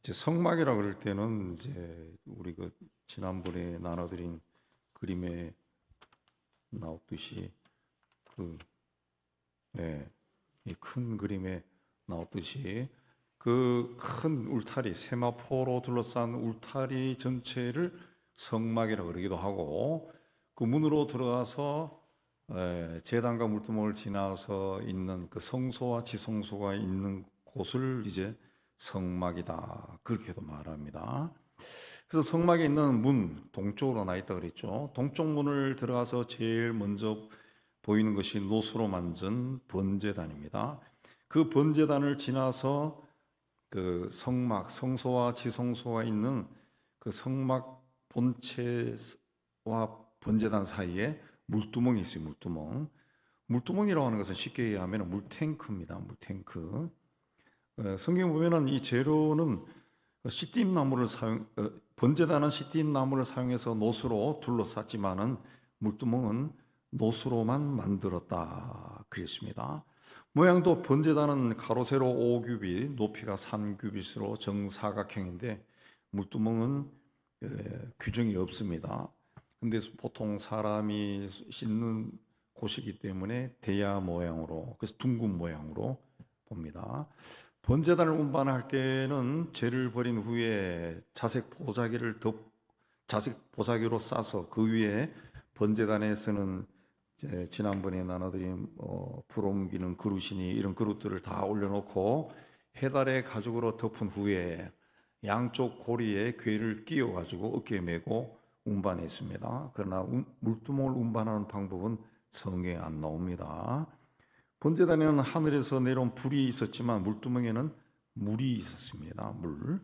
이제 성막이라 그럴 때는 이제 우리 그 지난번에 나눠드린 그림에 나왔듯이 그 이 큰 그림에 나왔듯이 그 큰 울타리 세마포로 둘러싼 울타리 전체를 성막이라 그러기도 하고 그 문으로 들어가서 제단과 물두멍을 지나서 있는 그 성소와 지성소가 있는 곳을 이제 성막이다 그렇게도 말합니다. 그래서 성막에 있는 문 동쪽으로 나 있다 그랬죠. 동쪽 문을 들어가서 제일 먼저 보이는 것이 노수로 만든 번제단입니다. 그 번제단을 지나서 그 성막, 성소와 지성소가 있는 그 성막 본체와 번제단 사이에 물두멍이 있어요. 물두멍이라고 하는 것은 쉽게 얘기하면 물탱크입니다. 물탱크. 성경 보면은 이 재료는 시띠임 나무를 번제단은 시띠임 나무를 사용해서 노수로 둘러쌌지만은 물두멍은 노수로만 만들었다 그랬습니다. 모양도 번제단은 가로 세로 5규빗, 높이가 3규빗으로 정사각형인데 물두멍은 규정이 없습니다. 근데 보통 사람이 씻는 곳이기 때문에 대야 모양으로, 그래서 둥근 모양으로 봅니다. 번제단을 운반할 때는 죄를 버린 후에 자색 보자기로 싸서 그 위에 번제단에 쓰는 지난번에 나눠드린 불 옮기는 그릇이니 이런 그릇들을 다 올려놓고 해달의 가죽으로 덮은 후에 양쪽 고리에 궤를 끼워가지고 어깨에 메고 운반했습니다. 그러나 물두멍을 운반하는 방법은 성경에 안 나옵니다. 번제단에는 하늘에서 내려온 불이 있었지만 물두멍에는 물이 있었습니다. 물.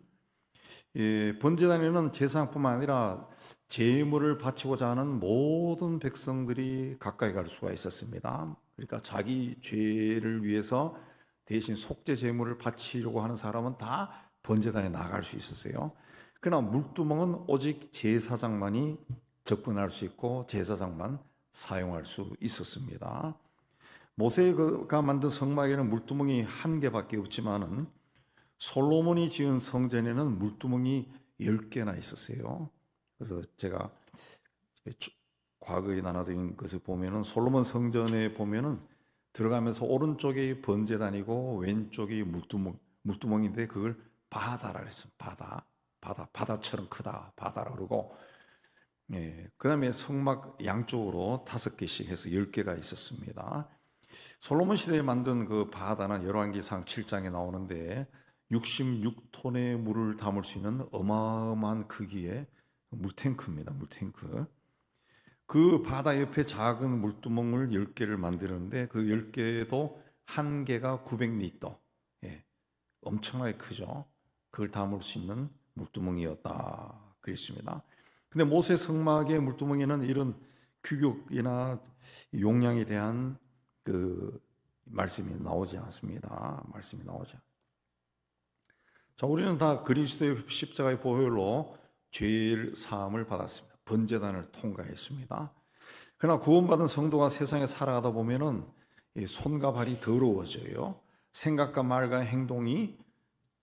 번제단에는 제사장뿐만 아니라 제물을 바치고자 하는 모든 백성들이 가까이 갈 수가 있었습니다. 그러니까 자기 죄를 위해서 대신 속죄 제물을 바치려고 하는 사람은 다 번제단에 나갈 수 있었어요. 그러나 물두멍은 오직 제사장만이 접근할 수 있고 제사장만 사용할 수 있었습니다. 모세가 만든 성막에는 물두멍이 한 개밖에 없지만은 솔로몬이 지은 성전에는 물두멍이 10개나 있었어요. 그래서 제가 과거에 나눠드린 것을 보면은 솔로몬 성전에 보면은 들어가면서 오른쪽이 번제단이고 왼쪽이 물두멍인데 그걸 바다라 그랬어요. 바다처럼 크다 바다라 그러고 그다음에 성막 양쪽으로 5개씩 해서 10개가 있었습니다. 솔로몬 시대에 만든 그 바다는 열왕기상 7장에 나오는데 66톤의 물을 담을 수 있는 어마어마한 크기의 물탱크입니다. 물탱크. 그 바다 옆에 작은 물두멍을 10개를 만드는데 그 10개도 한 개가 900리터. 엄청나게 크죠. 그걸 담을 수 있는 물두멍이었다 그랬습니다. 근데 모세 성막의 물두멍에는 이런 규격이나 용량에 대한 그 말씀이 나오지 않습니다. 말씀이 나오지. 자, 우리는 다 그리스도의 십자가의 보혈로 죄 사함을 받았습니다. 번제단을 통과했습니다. 그러나 구원받은 성도가 세상에 살아가다 보면은 손과 발이 더러워져요. 생각과 말과 행동이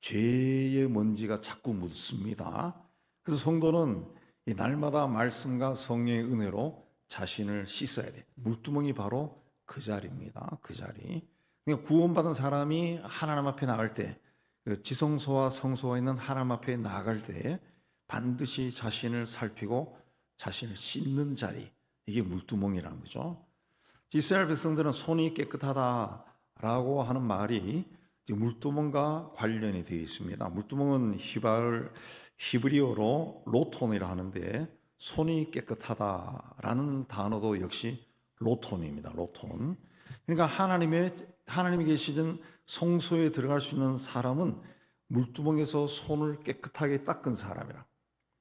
죄의 먼지가 자꾸 묻습니다. 그래서 성도는 날마다 말씀과 성령의 은혜로 자신을 씻어야 돼. 물두멍이 바로 그 자리입니다. 그 자리. 그러니까 구원받은 사람이 하나님 앞에 나갈 때, 지성소와 성소가 있는 하나님 앞에 나갈 때 반드시 자신을 살피고 자신을 씻는 자리, 이게 물두멍이라는 거죠. 이스라엘 백성들은 손이 깨끗하다라고 하는 말이 물두멍과 관련이 되어 있습니다. 물두멍은 히브리어로 로톤이라 하는데 손이 깨끗하다라는 단어도 역시 로톤입니다. 로톤. 그러니까 하나님이 계시던 성소에 들어갈 수 있는 사람은 물두멍에서 손을 깨끗하게 닦은 사람이라.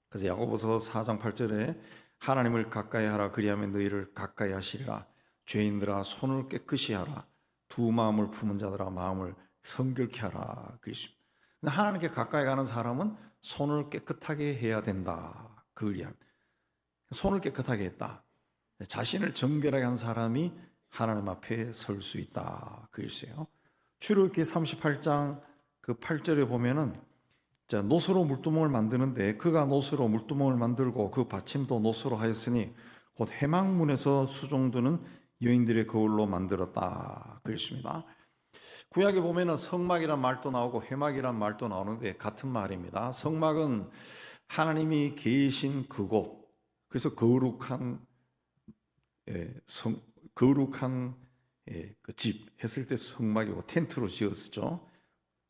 그래서 야고보서 4장 8절에 하나님을 가까이 하라 그리하면 너희를 가까이 하시리라. 죄인들아 손을 깨끗이 하라. 두 마음을 품은 자들아 마음을 성결케 하라 그랬습니다. 하나님께 가까이 가는 사람은 손을 깨끗하게 해야 된다. 그걸 손을 깨끗하게 했다. 자신을 정결하게 한 사람이 하나님 앞에 설 수 있다. 그랬어요. 출애굽기 38장 그 8절에 보면은 자, 노수로 물두멍을 만드는데 그가 노수로 물두멍을 만들고 그 받침도 노수로 하였으니 곧 해망문에서 수종드는 여인들의 거울로 만들었다 그랬습니다. 구약에 보면은 성막이란 말도 나오고 회막이란 말도 나오는데 같은 말입니다. 성막은 하나님이 계신 그곳, 그래서 거룩한 거룩한 그 집 했을 때 성막이고 텐트로 지었죠.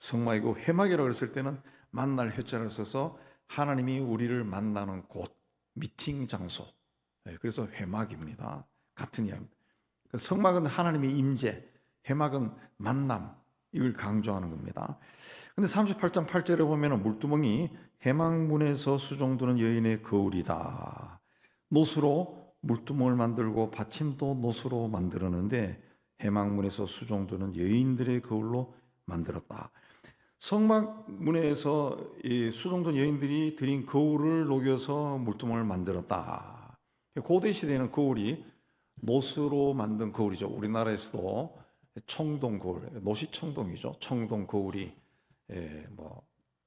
성막이고 회막이라고 했을 때는 만날 회자를 써서 하나님이 우리를 만나는 곳, 미팅 장소. 그래서 회막입니다. 같은 이야기입니다. 성막은 하나님의 임재, 회막은 만남, 이걸 강조하는 겁니다. 근데 38장 8절에 보면 물두멍이 해망문에서 수종드는 여인의 거울이다. 노수로 물두멍을 만들고 받침도 노수로 만들었는데 해망문에서 수종드는 여인들의 거울로 만들었다. 성막문에서 이 수종된 여인들이 드린 거울을 녹여서 물두멍을 만들었다. 고대 시대에는 거울이 노수로 만든 거울이죠. 우리나라에서도 청동 거울, 노시 청동이죠. 청동 거울이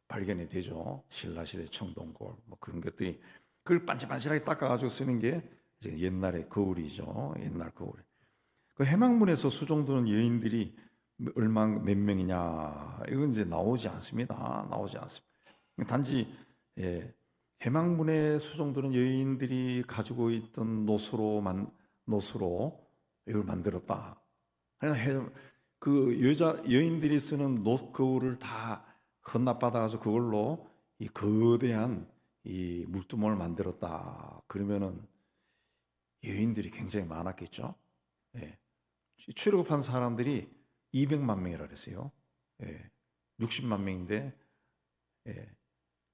발견이 되죠. 신라 시대 청동 거울, 그런 것들이 그걸 반질반질하게 닦아가지고 쓰는 게 이제 옛날의 거울이죠. 옛날 거울. 그 해망문에서 수종드는 여인들이 얼마 몇 명이냐 이건 이제 나오지 않습니다. 나오지 않습니다. 단지 해망문에 수종드는 여인들이 가지고 있던 노수로 이걸 만들었다. 그 여인들이 쓰는 노거울을 다 헌납받아가지고 그걸로 이 거대한 이 물두멍을 만들었다. 그러면은 여인들이 굉장히 많았겠죠. 출애굽한 사람들이 200만 명이라 그랬어요. 60만 명인데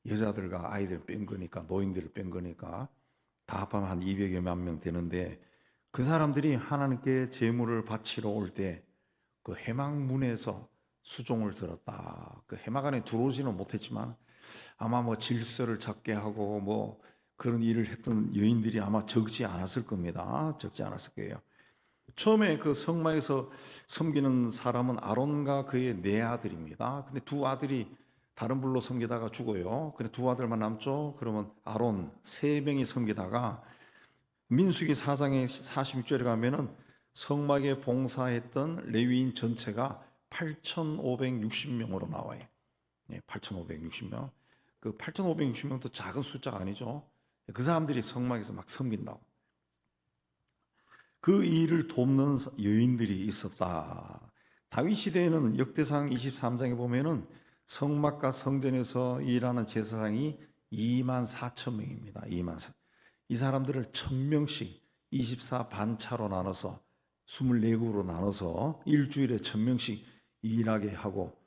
여자들과 아이들 뺀 거니까 노인들을 뺀 거니까 다 합하면 한 200여만 명 되는데 그 사람들이 하나님께 제물을 바치러 올 때 그 해막문에서 수종을 들었다. 그 해막 안에 들어오지는 못했지만 아마 질서를 잡게 하고 그런 일을 했던 여인들이 아마 적지 않았을 겁니다. 적지 않았을 거예요. 처음에 그 성막에서 섬기는 사람은 아론과 그의 네 아들입니다. 근데 두 아들이 다른 불로 섬기다가 죽어요. 근데 두 아들만 남죠. 그러면 아론 세 명이 섬기다가 민수기 4장의 46절에 가면은 성막에 봉사했던 레위인 전체가 8,560명으로 나와요. 8,560명. 그 8,560명도 작은 숫자가 아니죠. 그 사람들이 성막에서 막 섬긴다고. 그 일을 돕는 여인들이 있었다. 다윗 시대에는 역대상 23장에 보면은 성막과 성전에서 일하는 제사장이 2만 4천 명입니다. 2만 4. 이 사람들을 1,000명씩 24반차로 나눠서 24그룹으로 나눠서 일주일에 1,000명씩 일하게 하고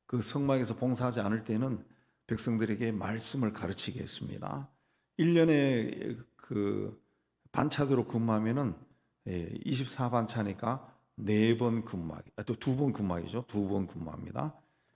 그 성막에서 봉사하지 않을 때는 백성들에게 말씀을 가르치게 했습니다. 1년에 그 반차대로 근무하면은 24반차니까 4번 근무하기, 또 2번 근무하기죠. 2번 근무합니다.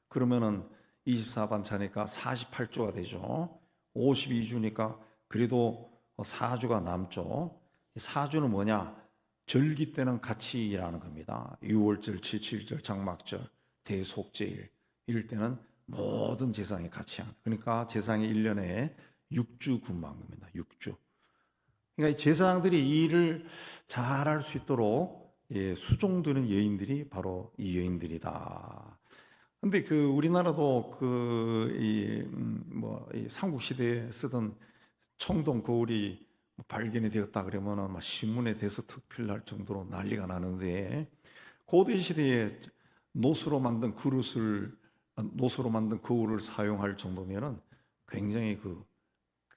그러면은 24반차니까 48주가 되죠. 52주니까 그래도 4주가 남죠. 4주는 뭐냐? 절기 때는 같이 일하는 겁니다. 6월절, 7.7절, 장막절, 대속제일 이럴 때는 모든 제사장이 같이 하는. 그러니까 제사장이 1년에 6주 근무한 겁니다. 6주. 그러니까 제사장들이 이 일을 잘할 수 있도록 수종드는 여인들이 바로 이 여인들이다. 근데 그 우리나라도 이 삼국 시대에 쓰던 청동 거울이 발견이 되었다 그러면은 막 신문에 대서특필 날 정도로 난리가 나는데 고대 시대에 노수로 만든 거울을 사용할 정도면은 굉장히 그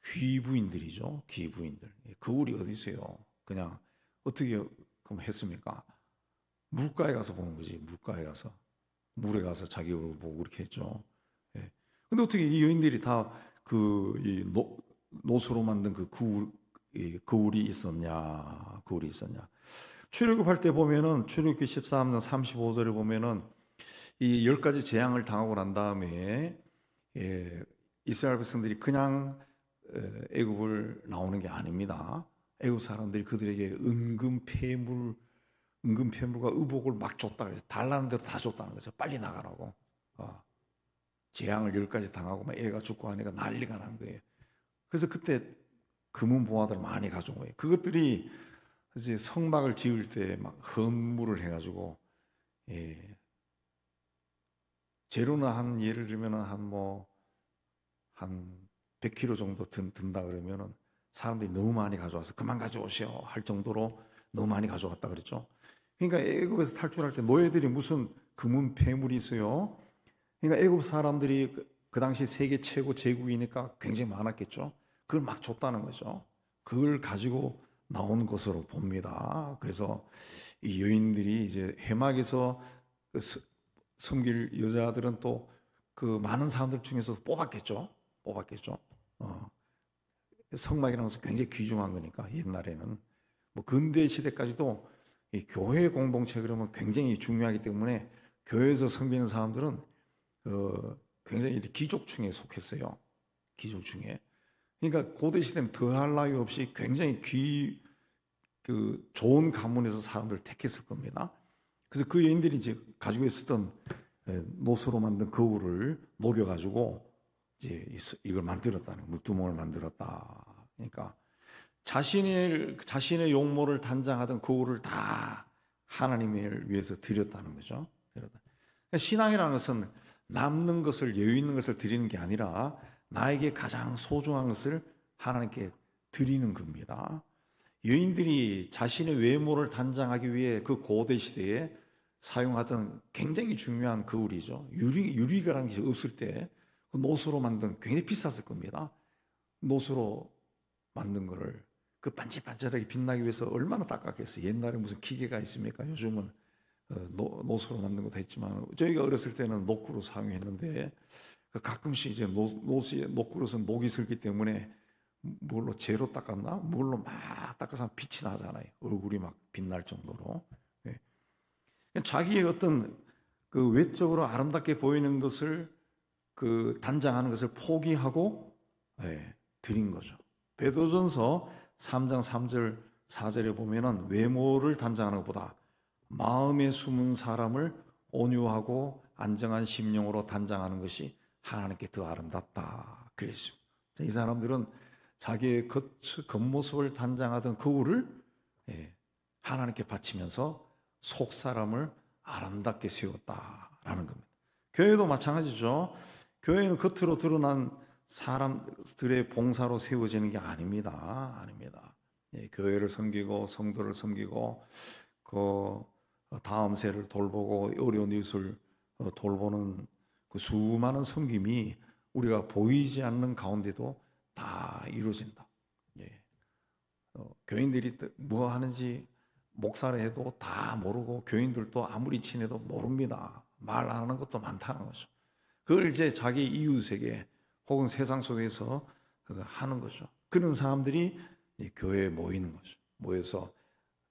귀부인들이죠. 귀부인들. 거울이 어디 있어요? 그냥 어떻게 그럼 했습니까? 물가에 가서 보는 거지. 물가에 가서 물에 가서 자기 얼굴 보고 그렇게 했죠. 근데 어떻게 이 여인들이 다 노수로 만든 그 거울이 있었냐? 거울이 있었냐? 출애굽할 때 보면은 출애굽기 13장 35절에 보면은 이 10가지 재앙을 당하고 난 다음에 이스라엘 백성들이 그냥 애굽을 나오는 게 아닙니다. 애굽 사람들이 그들에게 은금 폐물과 의복을 막 줬다 그래서 달라는 대로 다 줬다는 거죠. 빨리 나가라고. 재앙을 10가지 당하고 막 애가 죽고 하니까 난리가 난 거예요. 그래서 그때 금은 보화들을 많이 가져온 거예요. 그것들이 이제 성막을 지을 때 막 헌물을 해가지고, 예, 재료는 한 예를 들면 한 100kg 정도 든다 그러면은 사람들이 너무 많이 가져와서 그만 가져오시오 할 정도로 너무 많이 가져왔다 그랬죠. 그러니까 애굽에서 탈출할 때 노예들이 무슨 금은 폐물이 있어요. 그러니까 애굽 사람들이 그 당시 세계 최고 제국이니까 굉장히 많았겠죠. 그걸 막 줬다는 거죠. 그걸 가지고 나온 것으로 봅니다. 그래서 이 여인들이 이제 회막에서 섬길 여자들은 또 그 많은 사람들 중에서 뽑았겠죠. 성막이라는 것은 굉장히 귀중한 거니까 옛날에는 뭐 근대 시대까지도 이 교회 공동체 그러면 굉장히 중요하기 때문에 교회에서 섬기는 사람들은 굉장히 귀족층에 속했어요. 귀족층에. 그러니까 고대 시대는 더할 나위 없이 굉장히 좋은 가문에서 사람들을 택했을 겁니다. 그래서 그 여인들이 이제 가지고 있었던 노수로 만든 거울을 녹여가지고 이제 이걸 만들었다는, 물두멍을 만들었다. 그러니까 자신의 용모를 단장하던 거울을 다 하나님을 위해서 드렸다는 거죠. 그러니까 신앙이라는 것은 남는 것을, 여유 있는 것을 드리는 게 아니라 나에게 가장 소중한 것을 하나님께 드리는 겁니다. 여인들이 자신의 외모를 단장하기 위해 그 고대 시대에 사용하던 굉장히 중요한 거울이죠. 유리가라는 게 없을 때 그 노수로 만든, 굉장히 비쌌을 겁니다. 노수로 만든 거를 그 반질반질하게 빛나기 위해서 얼마나 닦았겠어요. 옛날에 무슨 기계가 있습니까? 요즘은 노수로 만든 것도 했지만 저희가 어렸을 때는 녹구로 사용했는데 가끔씩 이제 녹구로서 녹이 슬기 때문에 뭘로 재로 닦았나? 뭘로 막 닦아서 빛이 나잖아요. 얼굴이 막 빛날 정도로. 네. 자기의 어떤 그 외적으로 아름답게 보이는 것을 그 단장하는 것을 포기하고 드린 거죠. 베드로전서 3장 3절 4절에 보면은 외모를 단장하는 것보다 마음에 숨은 사람을 온유하고 안정한 심령으로 단장하는 것이 하나님께 더 아름답다 그랬습니다. 이 사람들은 자기의 겉모습을 단장하던 거울을 하나님께 바치면서 속 사람을 아름답게 세웠다라는 겁니다. 교회도 마찬가지죠. 교회는 겉으로 드러난 사람들의 봉사로 세워지는 게 아닙니다. 교회를 섬기고 성도를 섬기고 그 다음 세를 돌보고 어려운 이웃을 돌보는 그 수많은 섬김이 우리가 보이지 않는 가운데도 다 이루어진다. 교인들이 뭐 하는지 목사를 해도 다 모르고 교인들도 아무리 친해도 모릅니다. 말 안 하는 것도 많다는 거죠. 그걸 이제 자기 이웃에게 혹은 세상 속에서 하는 거죠. 그런 사람들이 교회에 모이는 거죠. 모여서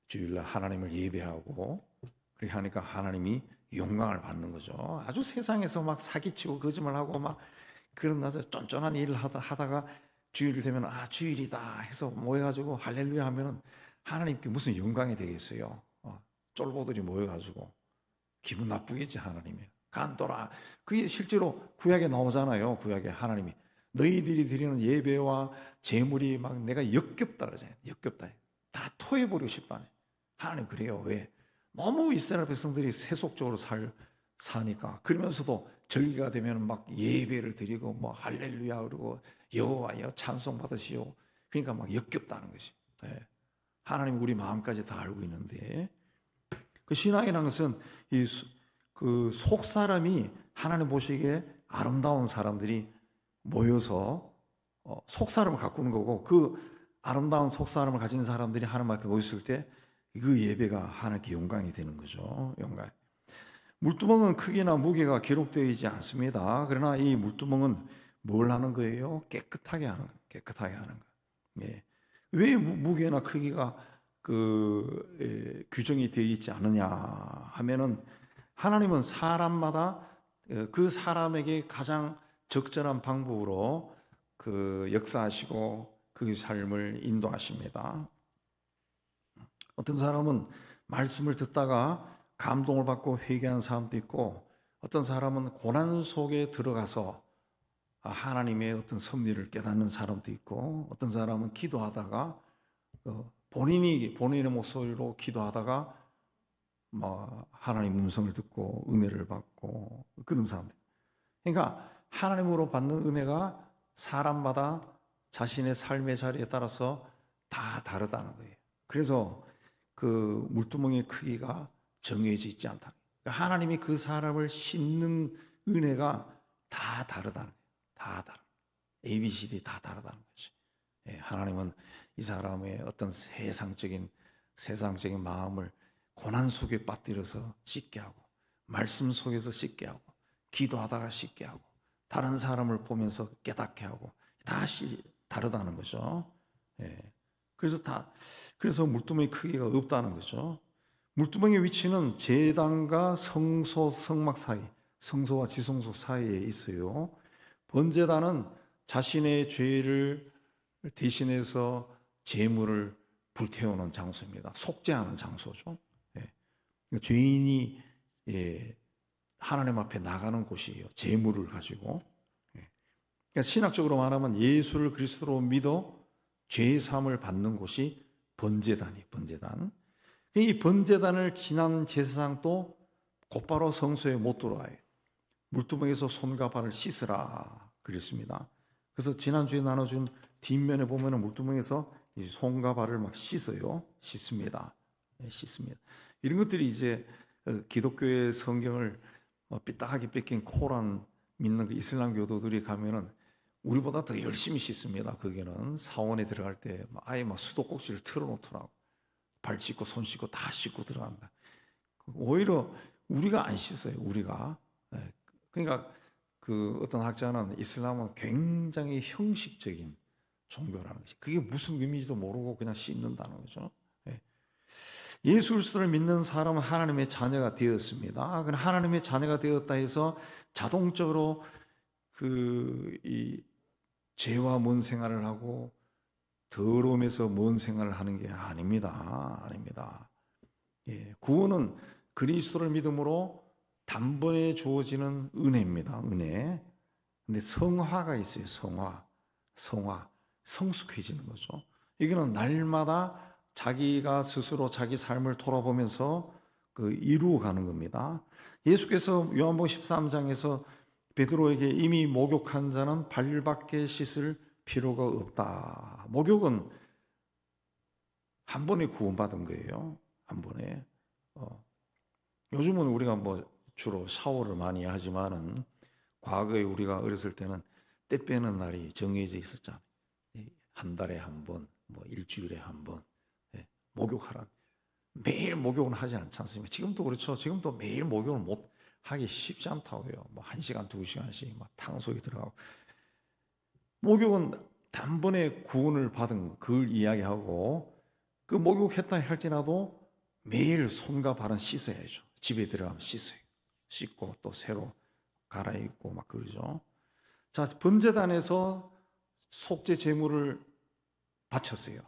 주일날 하나님을 예배하고 그렇게 하니까 하나님이 영광을 받는 거죠. 아주 세상에서 막 사기치고 거짓말하고 막 그런 아주 쫀쫀한 일을 하다가 주일이 되면 주일이다 해서 모여가지고 할렐루야 하면은 하나님께 무슨 영광이 되겠어요. 쫄보들이 모여가지고 기분 나쁘겠지 하나님이. 간도라. 그게 실제로 구약에 나오잖아요. 구약에 하나님이 너희들이 드리는 예배와 제물이 막 내가 역겹다 그러잖아요. 역겹다. 다 토해버리고 싶다. 하나님 그래요. 왜? 너무 이스라엘 백성들이 세속적으로 사니까. 그러면서도 절기가 되면 막 예배를 드리고 뭐 할렐루야 그러고 여호와여 찬송 받으시오. 그러니까 막 역겹다는 것이. 하나님 우리 마음까지 다 알고 있는데 그 신앙이라는 것은 그 속 사람이 하나님 보시기에 아름다운 사람들이 모여서 속 사람을 가꾸는 거고 그 아름다운 속 사람을 가진 사람들이 하나님 앞에 모였을 때 그 예배가 하나님께 영광이 되는 거죠. 영광. 물두멍은 크기나 무게가 기록되어 있지 않습니다. 그러나 이 물두멍은 뭘 하는 거예요? 깨끗하게 하는 거예요. 깨끗하게 하는 거예요. 왜 무게나 크기가 규정이 되어 있지 않느냐 하면은 하나님은 사람마다 그 사람에게 가장 적절한 방법으로 역사하시고 그 삶을 인도하십니다. 어떤 사람은 말씀을 듣다가 감동을 받고 회개하는 사람도 있고 어떤 사람은 고난 속에 들어가서 하나님의 어떤 섭리를 깨닫는 사람도 있고, 어떤 사람은 기도하다가 본인의 목소리로 기도하다가 하나님 음성을 듣고 은혜를 받고 그런 사람들. 그러니까 하나님으로 받는 은혜가 사람마다 자신의 삶의 자리에 따라서 다 다르다는 거예요. 그래서 그 물두멍의 크기가 정해져 있지 않다. 그러니까 하나님이 그 사람을 씻는 은혜가 다 다르다는 거예요. 다 다르다. ABCD 다 다르다는 거지. 하나님은 이 사람의 어떤 세상적인 마음을 고난 속에 빠뜨려서 씻게 하고, 말씀 속에서 씻게 하고, 기도하다가 씻게 하고, 다른 사람을 보면서 깨닫게 하고, 다시 다르다는 거죠. 그래서 물두멍의 크기가 없다는 거죠. 물두멍의 위치는 제단과 성소 성막 사이, 성소와 지성소 사이에 있어요. 번제단은 자신의 죄를 대신해서 제물을 불태우는 장소입니다. 속죄하는 장소죠. 죄인이 하나님 앞에 나가는 곳이에요. 제물을 가지고. 그러니까 신학적으로 말하면 예수를 그리스도로 믿어 죄 사함을 받는 곳이 번제단이 번제단. 이 번제단을 지난 제사장도 곧바로 성소에 못 들어와요. 물두멍에서 손과 발을 씻으라 그랬습니다. 그래서 지난주에 나눠준 뒷면에 보면은 물두멍에서 손과 발을 막 씻어요. 씻습니다. 씻습니다. 이런 것들이 이제 기독교의 성경을 삐딱하게 뺏긴 코란 믿는 그 이슬람 교도들이 가면은 우리보다 더 열심히 씻습니다. 거기는 사원에 들어갈 때 아예 막 수도꼭지를 틀어놓더라고. 발 씻고 손 씻고 다 씻고 들어간다. 오히려 우리가 안 씻어요. 우리가. 그러니까 그 어떤 학자는 이슬람은 굉장히 형식적인 종교라는 것이, 그게 무슨 의미인지도 모르고 그냥 씻는다는 거죠. 예수 그리스도를 믿는 사람은 하나님의 자녀가 되었습니다. 그럼 하나님의 자녀가 되었다 해서 자동적으로 이 죄와 먼 생활을 하고 더러움에서 먼 생활을 하는 게 아닙니다. 아닙니다. 구원은 그리스도를 믿음으로 단번에 주어지는 은혜입니다. 은혜. 근데 성화가 있어요. 성화. 성숙해지는 거죠. 이거는 날마다 자기가 스스로 자기 삶을 돌아보면서 이루어가는 겁니다. 예수께서 요한복음 13장에서 베드로에게 이미 목욕한 자는 발밖에 씻을 필요가 없다. 목욕은 한 번에 구원받은 거예요. 한 번에. 요즘은 우리가 주로 샤워를 많이 하지만은 과거에 우리가 어렸을 때는 때 빼는 날이 정해져 있었잖아요. 한 달에 한 번, 일주일에 한 번 목욕하라. 매일 목욕은 하지 않지 않습니까? 지금도 그렇죠. 지금도 매일 목욕을 못 하기 쉽지 않다고요. 1시간, 2시간씩 탕속에 들어가고. 목욕은 단번에 구원을 받은 그걸 이야기하고, 그 목욕했다 할지라도 매일 손과 발은 씻어야죠. 집에 들어가면 씻어요. 씻고 또 새로 갈아입고 그러죠. 자, 번제단에서 속죄 제물을 바쳤어요.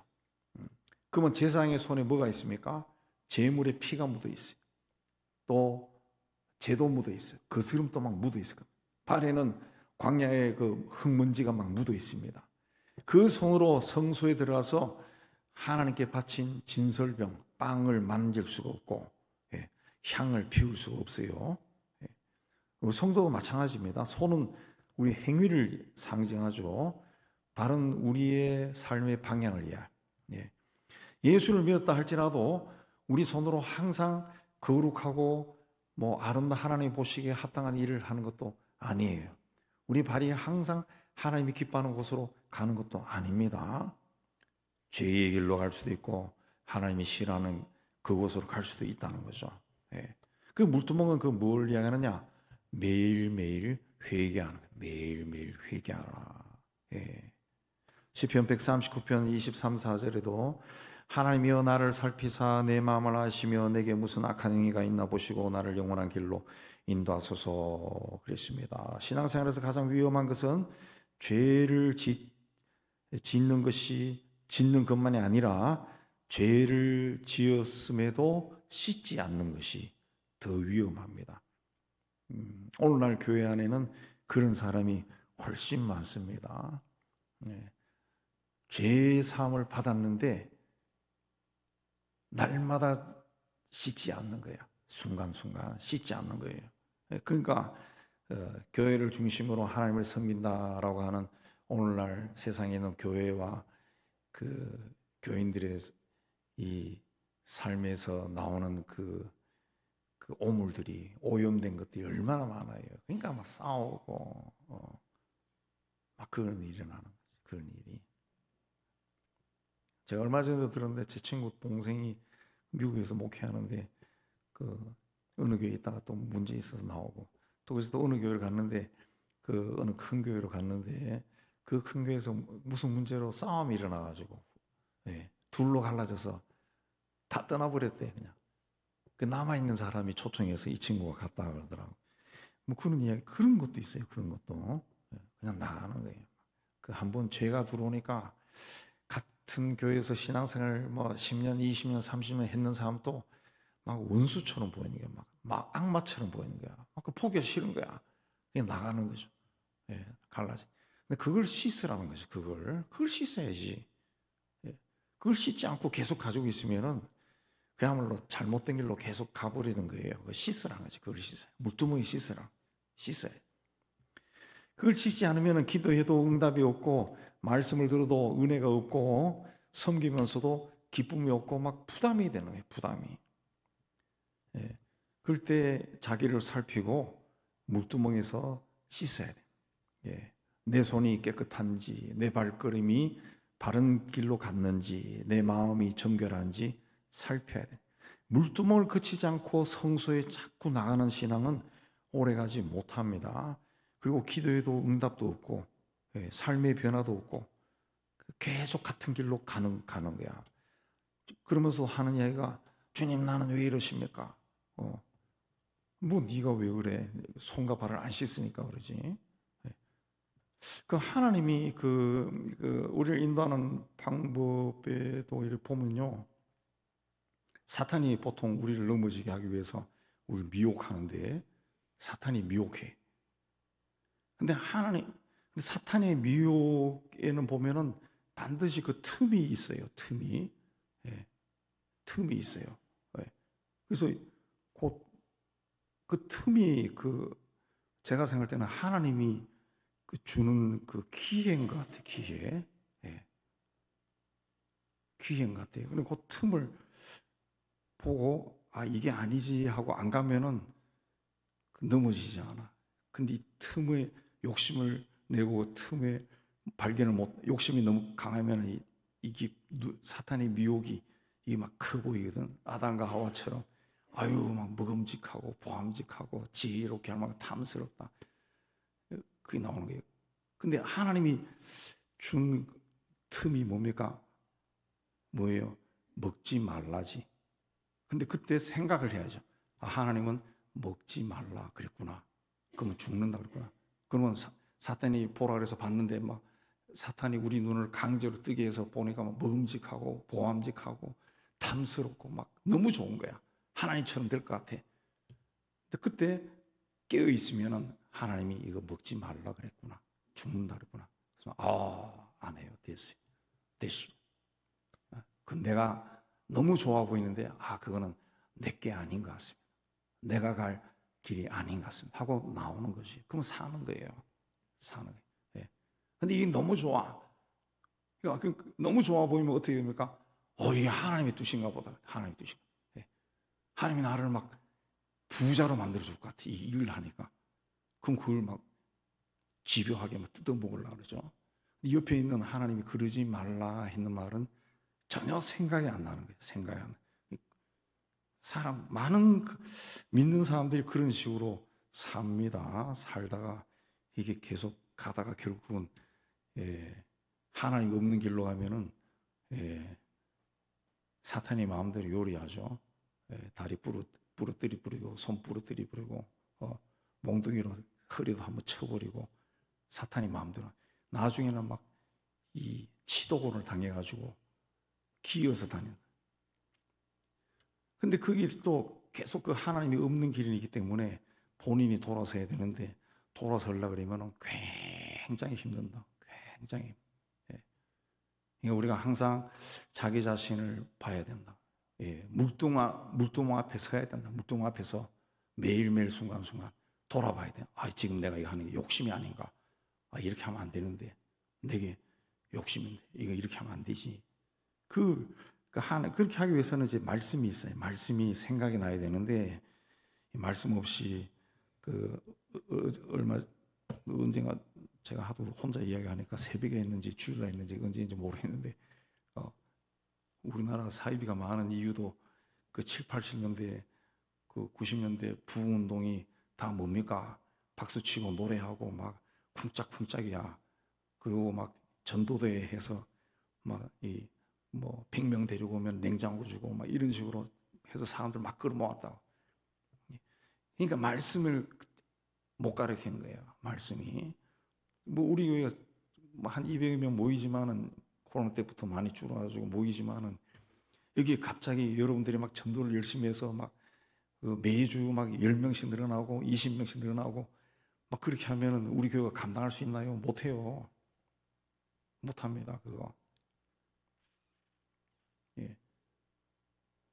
그러면 제사장의 손에 뭐가 있습니까? 제물에 피가 묻어 있어요. 또 재도 묻어 있어요. 거스름도 막 묻어 있어요. 발에는 광야의 그 흙먼지가 막 묻어 있습니다. 그 손으로 성소에 들어가서 하나님께 바친 진설병, 빵을 만질 수가 없고, 향을 피울 수가 없어요. 성도도 마찬가지입니다. 손은 우리 행위를 상징하죠. 발은 우리의 삶의 방향을 이야기해요. 예수를 믿었다 할지라도 우리 손으로 항상 거룩하고 아름다운 하나님 보시기에 합당한 일을 하는 것도 아니에요. 우리 발이 항상 하나님이 기뻐하는 곳으로 가는 것도 아닙니다. 죄의 길로 갈 수도 있고 하나님이 싫어하는 그곳으로 갈 수도 있다는 거죠. 그 물두멍은 뭘 이야기하느냐? 매일매일 회개하는 거예요. 매일매일 회개하라. 시편 139편 23, 4절에도 하나님이여 나를 살피사 내 마음을 아시며 내게 무슨 악한 행위가 있나 보시고 나를 영원한 길로 인도하소서 그랬습니다. 신앙생활에서 가장 위험한 것은 죄를 짓는 것만이 아니라 죄를 지었음에도 씻지 않는 것이 더 위험합니다. 오늘날 교회 안에는 그런 사람이 훨씬 많습니다. 예. 죄의 사함을 받았는데 날마다 씻지 않는 거야. 순간순간 씻지 않는 거예요. 예. 그러니까 교회를 중심으로 하나님을 섬긴다라고 하는 오늘날 세상에 있는 교회와 그 교인들의 이 삶에서 나오는 그 오물들이 오염된 것들이 얼마나 많아요. 그러니까 막 싸우고 막 그런 일이 일어나는 거지. 그런 일이. 제가 얼마 전에 들었는데 제 친구 동생이 미국에서 목회하는데 그 어느 교회에 있다가 또 문제 있어서 나오고 또 그래서 또 어느 교회를 갔는데 그 어느 큰 교회로 갔는데 그 큰 교회에서 무슨 문제로 싸움이 일어나가지고 둘로 갈라져서 다 떠나버렸대 그냥. 그 남아 있는 사람이 초청해서 이 친구가 갔다 그러더라고. 뭐 그런 이야기 그런 것도 있어요. 그런 것도 그냥 나가는 거예요. 그 한번 죄가 들어오니까 같은 교회에서 신앙생활 뭐 10년, 20년, 30년 했는 사람도 막 원수처럼 보이는 거야. 막 악마처럼 보이는 거야. 그 포기가 싫은 거야. 그냥 나가는 거죠. 갈라지. 근데 그걸 씻으라는 거지. 그걸 씻어야지. 그걸 씻지 않고 계속 가지고 있으면은 그야말로 잘못된 길로 계속 가버리는 거예요. 그걸 씻으라는 거지. 그걸 씻어요. 물두멍이 씻어요. 그걸 씻지 않으면 기도해도 응답이 없고 말씀을 들어도 은혜가 없고 섬기면서도 기쁨이 없고 막 부담이 되는 거예요. 부담이. 그럴 때 자기를 살피고 물두멍에서 씻어야 돼. 내 손이 깨끗한지, 내 발걸음이 바른 길로 갔는지, 내 마음이 정결한지 살펴야 돼. 물두멍을 그치지 않고 성소에 자꾸 나가는 신앙은 오래가지 못합니다. 그리고 기도에도 응답도 없고 삶의 변화도 없고 계속 같은 길로 가는 거야. 그러면서 하는 이야기가 주님 나는 왜 이러십니까? 뭐 네가 왜 그래? 손과 발을 안 씻으니까 그러지. 그 하나님이 우리를 인도하는 방법에도 이를 보면요. 사탄이 보통 우리를 넘어지게 하기 위해서 우리를 미혹하는데 사탄이 미혹해. 근데 사탄의 미혹에는 보면은 반드시 그 틈이 있어요. 틈이 있어요. 그래서 곧 그 틈이 제가 생각할 때는 하나님이 주는 그 기회인 것 같아요. 기회인 것 같아요. 그리고 그 틈을 보고 이게 아니지 하고 안 가면은 넘어지지 않아. 근데 이 틈에 욕심을 내고 틈에 발견을 욕심이 너무 강하면 이게 사탄의 미혹이 이게 막 커 보이거든. 아담과 하와처럼 막 먹음직하고 보암직하고 지혜롭게 할 만큼 탐스럽다. 그게 나오는 거예요. 근데 하나님이 준 틈이 뭡니까? 뭐예요? 먹지 말라지. 근데 그때 생각을 해야죠. 하나님은 먹지 말라 그랬구나. 그러면 죽는다 그랬구나. 그러면 사탄이 보라 그래서 봤는데 막 사탄이 우리 눈을 강제로 뜨게 해서 보니까 막 먹음직하고 보암직하고 탐스럽고 막 너무 좋은 거야. 하나님처럼 될 것 같아. 근데 그때 깨어 있으면은 하나님이 이거 먹지 말라 그랬구나. 죽는다 그랬구나. 그래서 안 해요. 됐어요. 그 내가 너무 좋아 보이는데 그거는 내게 아닌 것 같습니다. 내가 갈 길이 아닌 것 같습니다. 하고 나오는 거지. 그러면 사는 거예요. 근데 이게 너무 좋아. 너무 좋아 보이면 어떻게 됩니까? 이게 하나님의 뜻인가 보다. 하나님의 뜻인가. 하나님이 나를 막 부자로 만들어줄 것 같아. 이 일을 하니까. 그럼 그걸 막 집요하게 막 뜯어먹으려고 그러죠. 옆에 있는 하나님이 그러지 말라 했는 말은 전혀 생각이 안 나는 거예요. 생각이 안 나요. 많은 믿는 사람들이 그런 식으로 삽니다. 살다가 이게 계속 가다가 결국은 하나님 없는 길로 가면은 사탄이 마음대로 요리하죠. 다리 부러뜨리 부리고 손 부러뜨리 부리고 몽둥이로 허리도 한번 쳐버리고 사탄이 마음대로 나중에는 막 이 치도곤을 당해가지고 기어서 다닌다. 근데 그 길 또 계속 그 하나님이 없는 길이기 때문에 본인이 돌아서야 되는데 돌아서려고 그러면 굉장히 힘든다. 굉장히. 예. 그러니까 우리가 항상 자기 자신을 봐야 된다. 예. 물두멍 앞에 서야 된다. 물두멍 앞에서 매일매일 순간순간 돌아봐야 돼. 아, 지금 내가 이거 하는 게 욕심이 아닌가? 아, 이렇게 하면 안 되는데 내게 욕심인데 이거 이렇게 하면 안 되지. 그렇게 하기 위해서는 이제 말씀이 있어요. 말씀이 생각이 나야 되는데 말씀 없이 언젠가 제가 하도 혼자 이야기하니까 새벽에 했는지 주일날 했는지 언제인지 모르겠는데 우리나라가 사이비가 많은 이유도 그 7, 80년대 그 90년대 부흥운동이 다 뭡니까? 박수치고 노래하고 막 쿵짝쿵짝이야. 그리고 막 전도대회 해서 막 100명 데리고 오면 냉장고 주고 막 이런 식으로 해서 사람들 막 끌어모았다. 그러니까 말씀을 못 가르치는 거예요. 말씀이. 우리 교회가 한 200명 모이지만은 코로나 때부터 많이 줄어가지고 모이지만은 여기 갑자기 여러분들이 막 전도를 열심히 해서 막 매주 막 10명씩 늘어나고 20명씩 늘어나고 막 그렇게 하면은 우리 교회가 감당할 수 있나요? 못해요. 못합니다. 그거. 예.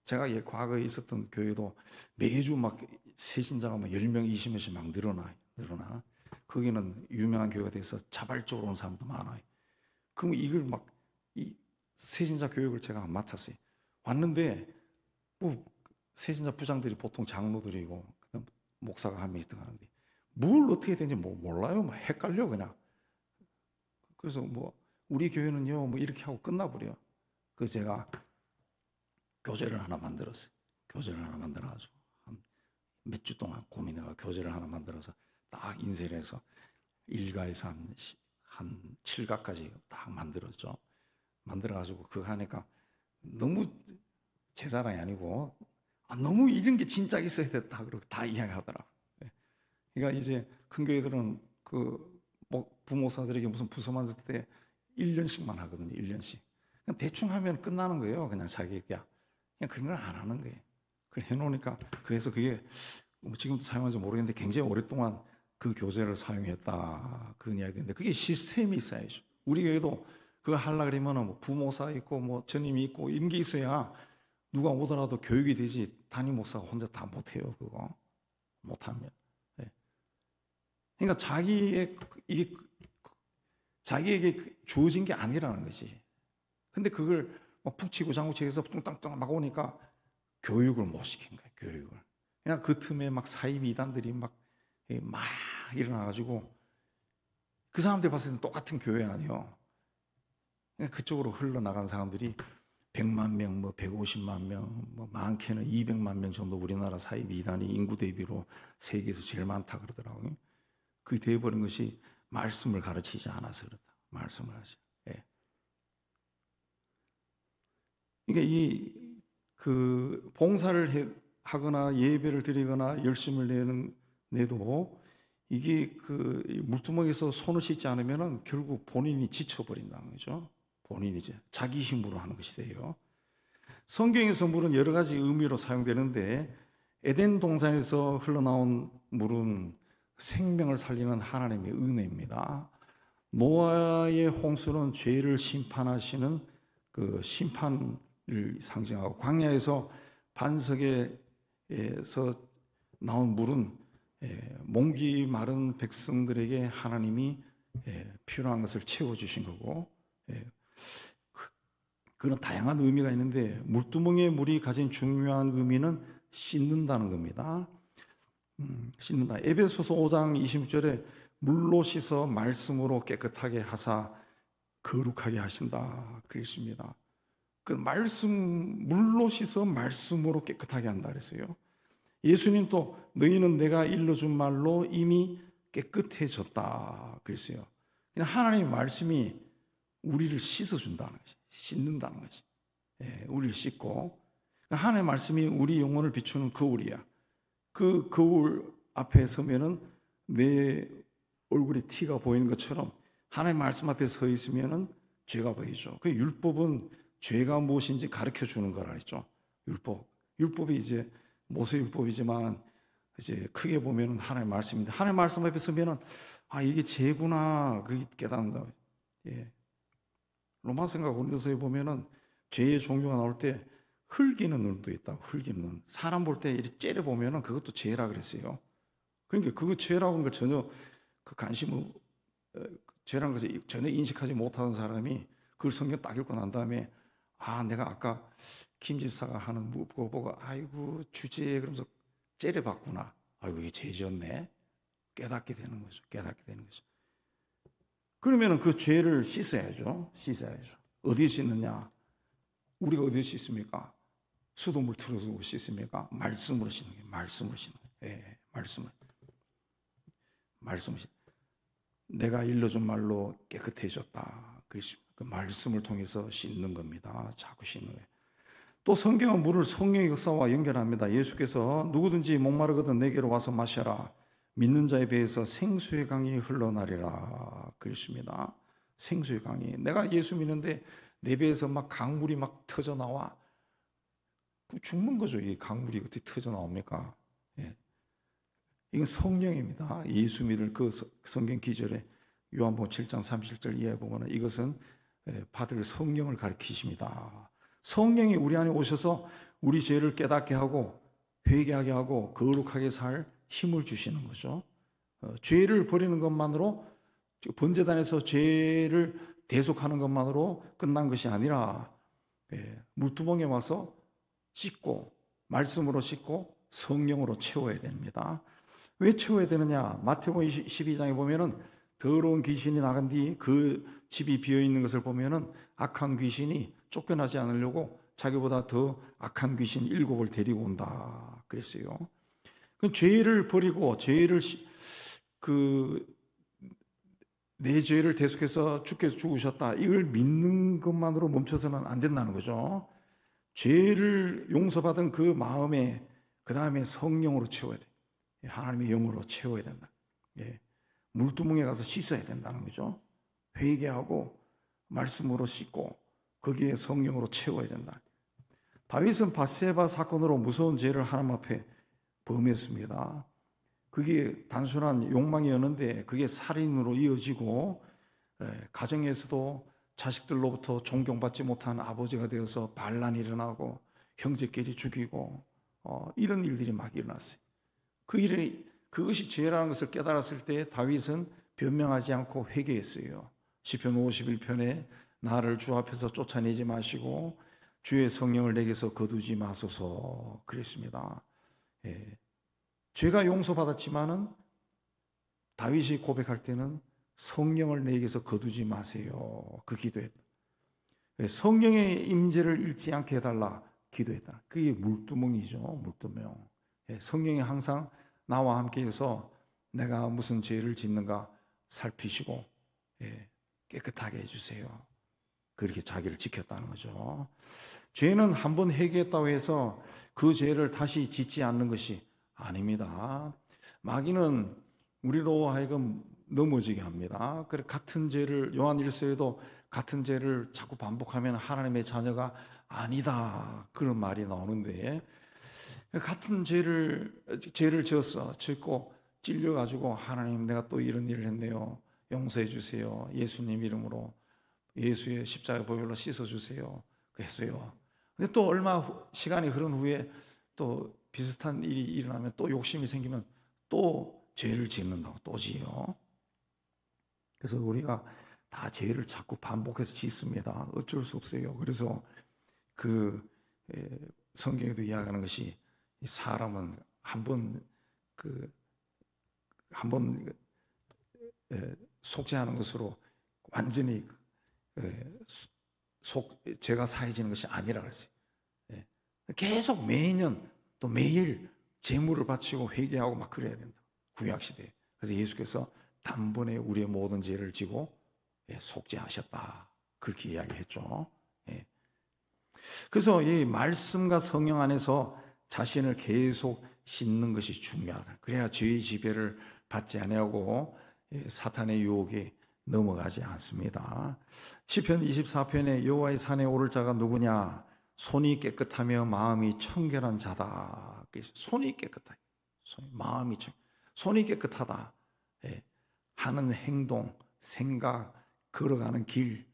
제가 과거에 있었던 교회도 매주 막 새신자가 막 10명, 20명씩 막 늘어나. 거기는 유명한 교회가 돼서 자발적으로 온 사람도 많아요. 그럼 이걸 막 이 새신자 교육을 제가 맡았어요. 왔는데 새신자 부장들이 보통 장로들이고 목사가 한 명씩 하는데 뭘 어떻게 되는지 몰라요. 막 헷갈려 그냥. 그래서 우리 교회는요 이렇게 하고 끝나버려. 그래서 제가 교재를 하나 만들었어요. 교재를 하나 만들어가지고 한 몇 주 동안 고민해가 교재를 하나 만들어서 딱 인쇄를 해서 1가에서 한 7가까지 딱 만들었죠. 만들어가지고 그거 하니까 너무 제 자랑이 아니고 너무 이런 게 진짜 있어야 됐다 그러고 다 이야기하더라고요. 그러니까 이제 큰 교회들은 부목사들에게 무슨 부서 만들 때 1년씩만 하거든요. 1년씩. 그냥 대충 하면 끝나는 거예요. 그냥 자기가. 그냥 그런 걸 안 하는 거예요. 그걸 해놓으니까 그래서 그게 지금도 사용하는지 모르겠는데 굉장히 오랫동안 그 교재를 사용했다 그런 이야기인데 그게 시스템이 있어야죠. 우리 교회도 그거 하려고 그러면 부목사 있고 전임이 있고 이런 게 있어야 누가 오더라도 교육이 되지 담임 목사가 혼자 다 못해요. 그거 못하면. 네. 그러니까 자기에게 주어진 게 아니라는 것이. 근데 그걸 푹 치고 장구치고 뚱땅뚱 막 오니까 교육을 못 시킨 거예요. 교육을. 그냥 그 틈에 막 사이비 이단들이 막 일어나가지고 그 사람들 봤을 때는 똑같은 교회 아니에요. 그러니까 그쪽으로 흘러나간 사람들이 100만 명, 150만 명, 많게는 200만 명 정도 우리나라 사이비 이단이 인구 대비로 세계에서 제일 많다 그러더라고요. 그게 되어버린 것이 말씀을 가르치지 않아서 그렇다. 말씀을 하시. 예. 그러니까 봉사를 하거나 예배를 드리거나 열심을 내도 이게 물두멍에서 손을 씻지 않으면 결국 본인이 지쳐버린다는 거죠. 본인이 이제 자기 힘으로 하는 것이 돼요. 성경에서 물은 여러 가지 의미로 사용되는데 에덴 동산에서 흘러나온 물은 생명을 살리는 하나님의 은혜입니다. 노아의 홍수는 죄를 심판하시는 그 심판을 상징하고 광야에서 반석에서 나온 물은 목이 마른 백성들에게 하나님이 필요한 것을 채워주신 거고 그런 다양한 의미가 있는데 물두멍의 물이 가진 중요한 의미는 씻는다는 겁니다. 씻는다. 에베소서 5장 26절에 물로 씻어 말씀으로 깨끗하게 하사 거룩하게 하신다 그랬습니다. 그 물로 씻어 말씀으로 깨끗하게 한다 그랬어요. 예수님 또 너희는 내가 일러준 말로 이미 깨끗해졌다 그랬어요. 그냥 하나님의 말씀이 우리를 씻어준다는 것이, 씻는다는 것이. 우리를 씻고 하나님의 말씀이 우리 영혼을 비추는 거울이야. 그 거울 앞에 서면은 내 얼굴에 티가 보이는 것처럼 하나님의 말씀 앞에 서 있으면은 죄가 보이죠. 그 율법은 죄가 무엇인지 가르쳐 주는 거라 했죠. 율법이 이제 모세율법이지만 이제 크게 보면은 하나님의 말씀인데, 하나님의 말씀 앞에 서면은 이게 죄구나 그게 깨닫는다. 예. 로마서인가 고린도서에 보면은 죄의 종류가 나올 때 흘기는 눈도 있다고. 흘기는 눈. 사람 볼 때 이렇게 째려 보면은 그것도 죄라 그랬어요. 그러니까 그거 죄라고 하는 걸 전혀 그 관심을 죄라는 것을 전혀 인식하지 못하는 사람이 그걸 성경 딱 읽고 난 다음에 내가 아까 김 집사가 하는 거 보고 아이고 주제 그러면서 째려봤구나. 아이고 이게 죄졌네. 깨닫게 되는 거죠. 깨닫게 되는 거죠. 그러면은 그 죄를 씻어야죠. 씻어야죠. 어디에 씻느냐? 우리가 어디에 씻습니까? 수돗물 틀어서 씻습니까? 말씀으로 씻는 게 말씀으로 씻는 거예요. 예, 말씀을. 내가 일러준 말로 깨끗해졌다. 그 말씀을 통해서 씻는 겁니다. 자꾸 씻는 거예요. 또 성경은 물을 성령의 역사와 연결합니다. 예수께서 누구든지 목마르거든 내게로 와서 마셔라. 믿는 자의 배에서 생수의 강이 흘러나리라 그랬습니다. 생수의 강이. 내가 예수 믿는데 내 배에서 막 강물이 막 터져 나와. 그럼 죽는 거죠. 이 강물이 어떻게 터져 나옵니까? 예. 이건 성령입니다. 예수 믿을 그 성경 기절에 요한복음 7장 37절 이하에 보면 이것은 받을 성령을 가리키십니다. 성령이 우리 안에 오셔서 우리 죄를 깨닫게 하고 회개하게 하고 거룩하게 살 힘을 주시는 거죠. 죄를 버리는 것만으로, 번제단에서 죄를 대속하는 것만으로 끝난 것이 아니라 물두멍에 와서 씻고 말씀으로 씻고 성령으로 채워야 됩니다. 왜 채워야 되느냐? 마태복음 12장에 보면은 더러운 귀신이 나간 뒤 그 집이 비어 있는 것을 보면은 악한 귀신이 쫓겨나지 않으려고 자기보다 더 악한 귀신 7을 데리고 온다 그랬어요. 그 죄를 버리고 내 죄를 대속해서 주께서 죽으셨다. 이걸 믿는 것만으로 멈춰서는 안 된다는 거죠. 죄를 용서받은 그 마음에 그 다음에 성령으로 채워야 돼. 하나님의 영으로 채워야 된다. 물두멍에 가서 씻어야 된다는 거죠. 회개하고 말씀으로 씻고 거기에 성령으로 채워야 된다. 다윗은 밧세바 사건으로 무서운 죄를 하나님 앞에 범했습니다. 그게 단순한 욕망이었는데 그게 살인으로 이어지고 가정에서도 자식들로부터 존경받지 못한 아버지가 되어서 반란이 일어나고 형제끼리 죽이고 이런 일들이 막 일어났어요. 그것이 죄라는 것을 깨달았을 때 다윗은 변명하지 않고 회개했어요. 시편 51편에 나를 주 앞에서 쫓아내지 마시고 주의 성령을 내게서 거두지 마소서 그랬습니다. 죄가 용서받았지만은 다윗이 고백할 때는 성령을 내게서 거두지 마세요. 그 기도했다. 성령의 임재를 잃지 않게 해달라 기도했다. 그게 물두멍이죠. 물두멍. 성령이 항상 나와 함께해서 내가 무슨 죄를 짓는가 살피시고 깨끗하게 해주세요. 그렇게 자기를 지켰다는 거죠. 죄는 한번 회개했다고 해서 그 죄를 다시 짓지 않는 것이 아닙니다. 마귀는 우리로 하여금 넘어지게 합니다. 그래 같은 죄를 요한 1서에도 같은 죄를 자꾸 반복하면 하나님의 자녀가 아니다 그런 말이 나오는데 같은 죄를 짓고 찔려가지고 하나님 내가 또 이런 일을 했네요. 용서해 주세요. 예수님 이름으로 예수의 십자가 보혈로 씻어주세요. 그랬어요. 근데 또 시간이 흐른 후에 또 비슷한 일이 일어나면 또 욕심이 생기면 또 죄를 짓는다고 또 지요. 그래서 우리가 다 죄를 자꾸 반복해서 짓습니다. 어쩔 수 없어요. 그래서 성경에도 이야기하는 것이 사람은 한번 속죄하는 것으로 완전히 죄가 사해지는 것이 아니라 그랬어요. 계속 매년 또 매일 제물을 바치고 회개하고 막 그래야 된다. 구약 시대에. 그래서 예수께서 단번에 우리의 모든 죄를 지고 속죄하셨다. 그렇게 이야기했죠. 그래서 이 말씀과 성령 안에서 자신을 계속 씻는 것이 중요하다. 그래야 죄의 지배를 받지 아니하고 사탄의 유혹에 넘어가지 않습니다. 시편 24편에 여호와의 산에 오를 자가 누구냐? 손이 깨끗하며 마음이 청결한 자다. 손이 깨끗하다. 마음이 손이 깨끗하다. 예. 하는 행동, 생각, 걸어가는 길,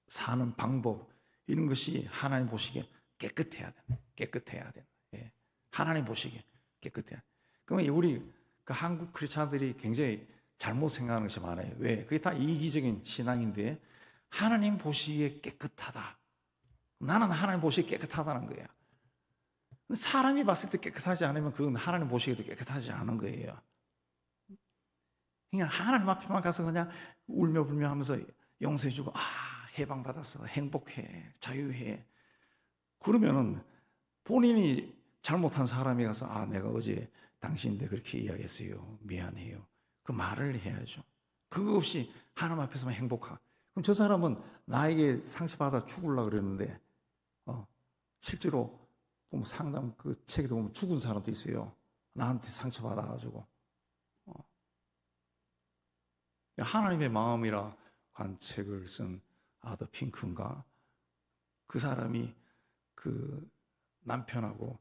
사는 방법 이런 것이 하나님 보시기에 깨끗해야 돼. 깨끗해야 돼. 예. 하나님 보시기에 깨끗해야 돼. 그러면 우리 그 한국 크리스찬들이 굉장히 잘못 생각하는 것이 많아요. 왜? 그게 다 이기적인 신앙인데 하나님 보시기에 깨끗하다. 나는 하나님 보시기에 깨끗하다는 거야. 사람이 봤을 때 깨끗하지 않으면 그건 하나님 보시기에도 깨끗하지 않은 거예요. 그냥 하나님 앞에만 가서 그냥 울며 불며 하면서 용서해주고 해방받았어, 행복해, 자유해. 그러면은 본인이 잘못한 사람이 가서 내가 어제 당신인데 그렇게 이야기했어요, 미안해요, 그 말을 해야죠. 그거 없이 하나님 앞에서만 행복하. 그럼 저 사람은 나에게 상처받아 죽으려고 그랬는데 실제로 보면 상담 그 책에도 보면 죽은 사람도 있어요. 나한테 상처받아가지고. 하나님의 마음이라 한 책을 쓴 아더 핑크인가, 그 사람이 그 남편하고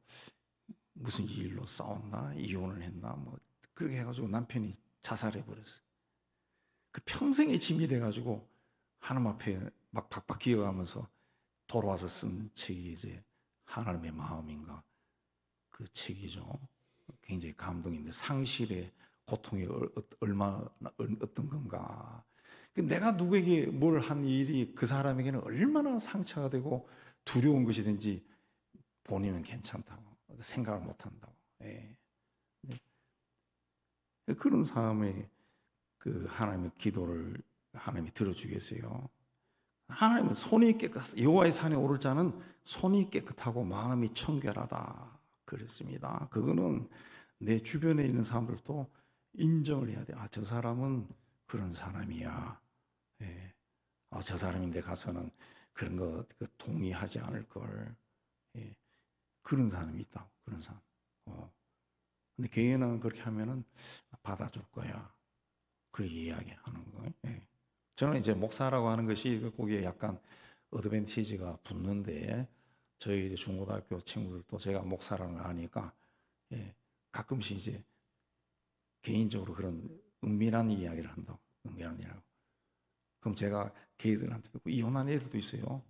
무슨 일로 싸웠나 이혼을 했나 뭐 그렇게 해가지고 남편이 자살해 버렸어요. 그 평생의 짐이 돼가지고 하나님 앞에 막 박박 기어가면서 돌아와서 쓴 책이 이제 하나님의 마음인가 그 책이죠. 굉장히 감동인데 상실의 고통이 얼마나 어떤 건가. 내가 누구에게 뭘 한 일이 그 사람에게는 얼마나 상처가 되고 두려운 것이든지 본인은 괜찮다고 생각을 못한다고. 예. 그런 사람의 그 하나님의 기도를 하나님이 들어주겠어요. 하나님은 손이 깨끗하다. 여호와의 산에 오를 자는 손이 깨끗하고 마음이 청결하다 그랬습니다. 그거는 내 주변에 있는 사람들도 인정을 해야 돼. 저 사람은 그런 사람이야. 예. 저 사람인데 가서는 그런 거 동의하지 않을 걸. 예. 그런 사람이 있다. 그런 사람. 근데 교회는 그렇게 하면은 받아줄 거야. 그렇게 이야기하는 거예요. 예. 저는 이제 목사라고 하는 것이 거기에 약간 어드밴티지가 붙는데 저희 이제 중고등학교 친구들도 제가 목사라는 거 아니까 가끔씩 이제 개인적으로 그런 은밀한 이야기를 한다고. 은밀한 이야기라고. 그럼 제가 걔들한테 듣고 이혼한 애들도 있어요.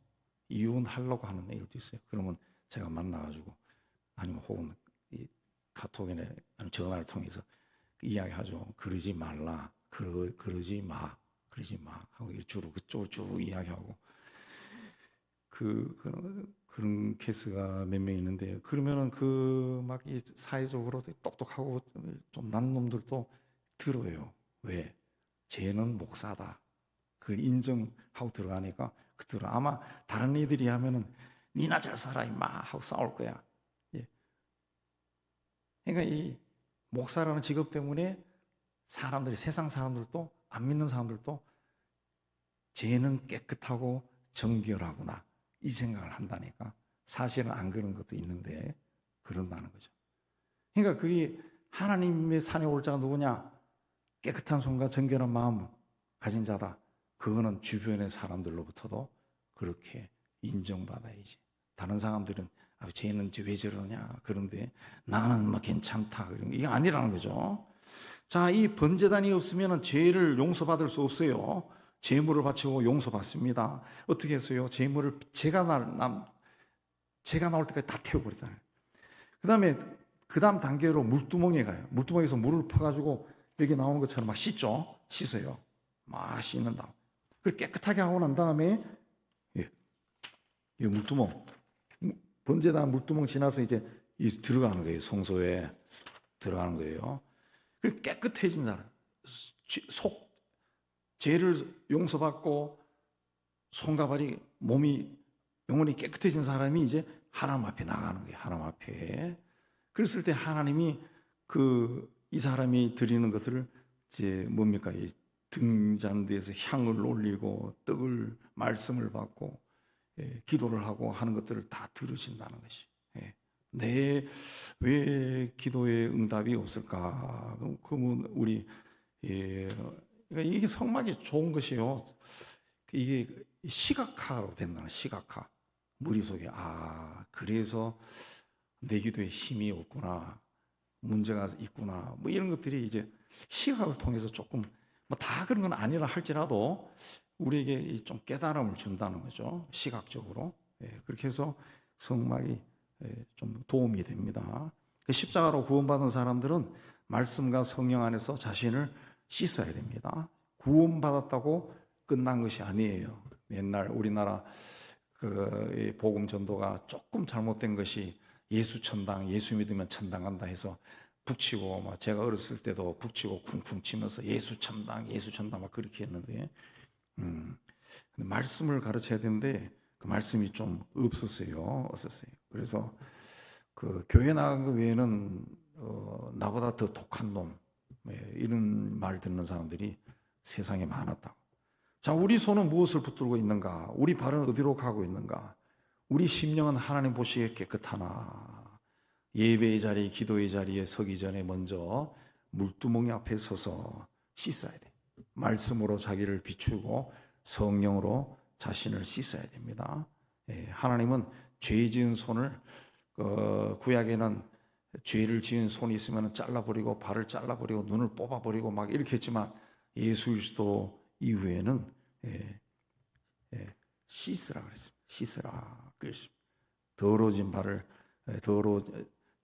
이혼하려고 하는 애들도 있어요. 그러면 제가 만나가지고 아니면 혹은 이 카톡이나 아니면 전화를 통해서 이야기하죠. 그러지 말라. 그러지 마. 그러지 마. 하고 주로 그쪽을 쭉 이야기하고 그런 케이스가 몇 명 있는데 그러면은 막 이 사회적으로 똑똑하고 좀 난 놈들도 들어요. 왜? 쟤는 목사다. 그걸 인정하고 들어가니까 그들은 아마 다른 애들이 하면은 니나 잘 살아 임마 하고 싸울 거야. 예. 그러니까 이 목사라는 직업 때문에 사람들이 세상 사람들도 안 믿는 사람들도 쟤는 깨끗하고 정결하구나 이 생각을 한다니까. 사실은 안 그런 것도 있는데 그런다는 거죠. 그러니까 그게 하나님의 산에 올 자가 누구냐? 깨끗한 손과 정결한 마음 가진 자다. 그거는 주변의 사람들로부터도 그렇게 인정받아야지. 다른 사람들은 쟤는 왜 저러냐 그런데 나는 뭐 괜찮다 이게 아니라는 거죠. 자, 이 번제단이 없으면 죄를 용서받을 수 없어요. 제물을 바치고 용서받습니다. 어떻게 했어요? 제물을 제가 나올 때까지 다 태워버리잖아요. 그 다음 단계로 물두멍에 가요. 물두멍에서 물을 퍼가지고 여기 나오는 것처럼 막 씻죠. 씻어요. 막 씻는다. 그걸 깨끗하게 하고 난 다음에 이 물두멍, 번제단 물두멍 지나서 이제 들어가는 거예요. 성소에 들어가는 거예요. 그 깨끗해진 사람, 죄를 용서받고 손과 발이 몸이 영혼이 깨끗해진 사람이 이제 하나님 앞에 나가는 거예요. 하나님 앞에. 그랬을 때 하나님이 이 사람이 드리는 것을 이제 뭡니까? 이 등잔대에서 향을 올리고 떡을 말씀을 받고 기도를 하고 하는 것들을 다 들으신다는 것이. 왜 기도에 응답이 없을까? 그러면 우리 그러니까 이게 성막이 좋은 것이요. 이게 시각화로 된다는 시각화. 머릿속에 그래서 내 기도에 힘이 없구나. 문제가 있구나. 뭐 이런 것들이 이제 시각을 통해서 조금 뭐 다 그런 건 아니라 할지라도 우리에게 좀 깨달음을 준다는 거죠. 시각적으로. 그렇게 해서 성막이 좀 도움이 됩니다. 그 십자가로 구원받은 사람들은 말씀과 성령 안에서 자신을 씻어야 됩니다. 구원받았다고 끝난 것이 아니에요. 옛날 우리나라 그 복음 전도가 조금 잘못된 것이 예수 천당, 예수 믿으면 천당 간다 해서 북치고, 막 제가 어렸을 때도 북치고 쿵쿵 치면서 예수 천당, 예수 천당 막 그렇게 했는데, 근데 말씀을 가르쳐야 되는데 그 말씀이 좀 없었어요. 그래서 그 교회 나간 거 외에는 나보다 더 독한 놈, 이런 말 듣는 사람들이 세상에 많았다. 자, 우리 손은 무엇을 붙들고 있는가? 우리 발은 어디로 가고 있는가? 우리 심령은 하나님 보시기에 깨끗하나? 예배의 자리, 기도의 자리에 서기 전에 먼저 물두멍이 앞에 서서 씻어야 돼. 말씀으로 자기를 비추고 성령으로 자신을 씻어야 됩니다. 하나님은 죄 지은 손을, 구약에는 죄를 지은 손이 있으면 잘라버리고 발을 잘라버리고 눈을 뽑아버리고 막 이렇게 했지만 예수 그리스도 이후에는 씻으라 그랬습니다. 씻으라 그랬습니다. 더러워진 발을,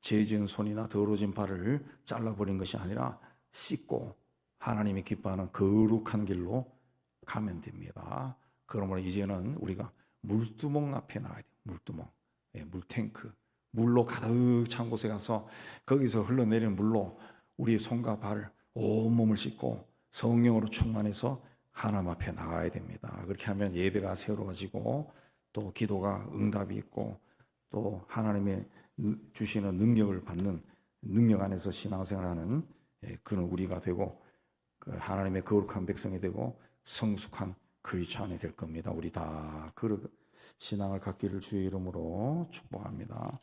죄 지은 손이나 더러워진 발을 잘라버린 것이 아니라 씻고 하나님이 기뻐하는 거룩한 길로 가면 됩니다. 그러므로 이제는 우리가 물두멍 앞에 나가야 돼요. 물두멍, 물탱크, 물로 가득 찬 곳에 가서 거기서 흘러내리는 물로 우리 손과 발을 온몸을 씻고 성령으로 충만해서 하나님 앞에 나가야 됩니다. 그렇게 하면 예배가 새로워지고 또 기도가 응답이 있고 또 하나님의 주시는 능력을 받는 능력 안에서 신앙생활하는 그런 우리가 되고 하나님의 거룩한 백성이 되고 성숙한 크리스찬이 될 겁니다. 우리 다 그 신앙을 갖기를 주의 이름으로 축복합니다.